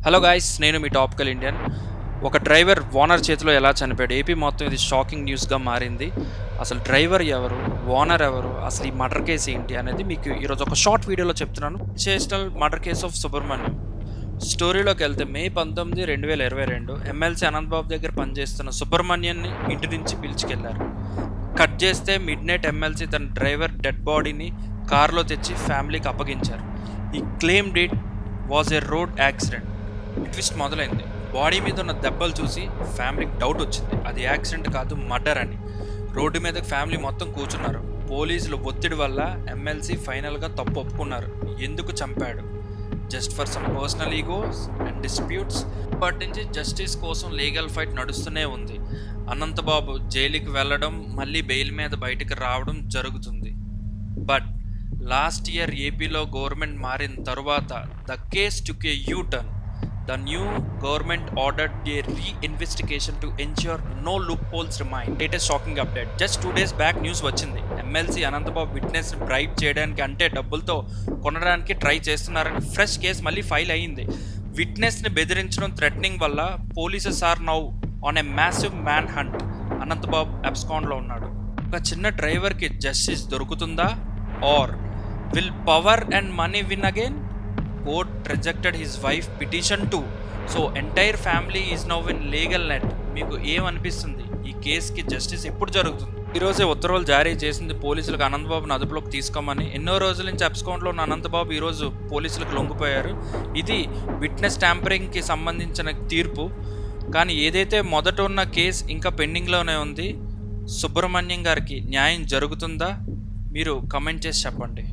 Hello guys, నేను మీ topical Indian. ఒక driver owner చేతిలో ఎలా చనిపోయాడు? ఏపీ మొత్తం ఇది షాకింగ్ న్యూస్గా మారింది. అసలు డ్రైవర్ ఎవరు, ఓనర్ ఎవరు, అసలు ఈ మర్డర్ కేసు ఏంటి అనేది మీకు ఈరోజు ఒక షార్ట్ వీడియోలో చెప్తున్నాను. Sensational murder case of Subrahmanyam. స్టోరీలోకి వెళ్తే మే 19, 2022 ఎమ్మెల్సీ అనంతబాబు దగ్గర పనిచేస్తున్న సుబ్రహ్మణ్యాన్ని ఇంటి నుంచి పిలుచుకెళ్లారు. కట్ చేస్తే మిడ్ నైట్ ఎమ్మెల్సీ తన డ్రైవర్ డెడ్ బాడీని కారులో తెచ్చి ఫ్యామిలీకి అప్పగించారు. ఈ claimed it was a road accident. Twist మొదలైంది. బాడీ మీద ఉన్న దెబ్బలు చూసి ఫ్యామిలీకి డౌట్ వచ్చింది, అది యాక్సిడెంట్ కాదు, మర్డర్ అని. రోడ్డు మీద ఫ్యామిలీ మొత్తం కూర్చున్నారు. పోలీసులు ఒత్తిడి వల్ల ఎమ్మెల్సీ ఫైనల్గా తప్పు ఒప్పుకున్నారు. ఎందుకు చంపాడు? Just for some personal egos and disputes. ఇప్పటి నుంచి జస్టిస్ కోసం లీగల్ ఫైట్ నడుస్తూనే ఉంది. అనంతబాబు జైలుకి వెళ్ళడం, మళ్ళీ బెయిల్ మీద బయటకు రావడం జరుగుతుంది. బట్ లాస్ట్ ఇయర్ ఏపీలో గవర్నమెంట్ మారిన తరువాత the case took A you turn. The new government ordered a re-investigation to ensure no loopholes remain. Latest shocking update. Just 2 days back news వచ్చింది. ఎమ్మెల్సీ అనంతబాబు విట్నెస్ బ్రైబ్ చేయడానికి అంటే డబ్బులతో కొనడానికి try చేస్తున్నారని fresh case మళ్ళీ file అయ్యింది. విట్నెస్ని బెదిరించడం, threatening వల్ల polices are now on a massive man hunt. Ananthababu అబ్స్కాండ్లో ఉన్నాడు. ఒక చిన్న డ్రైవర్కి జస్టిస్ దొరుకుతుందా? Or will power and money win again? Court rejected his wife petition too. So entire family is now in legal net. మీకు ఏమనిపిస్తుంది? ఈ కేసుకి జస్టిస్ ఎప్పుడు జరుగుతుంది? ఈరోజే ఉత్తర్వులు జారీ చేసింది పోలీసులకు అనంతబాబును అదుపులోకి తీసుకోమని. ఎన్నో రోజుల నుంచి అబ్స్కాండ్లో ఉన్న అనంతబాబు ఈరోజు పోలీసులకు లొంగిపోయారు. ఇది విట్నెస్ ట్యాంపరింగ్కి సంబంధించిన తీర్పు. కానీ ఏదైతే మొదట ఉన్న కేసు ఇంకా పెండింగ్లోనే ఉంది. సుబ్రహ్మణ్యం గారికి న్యాయం జరుగుతుందా? మీరు కమెంట్ చేసి చెప్పండి.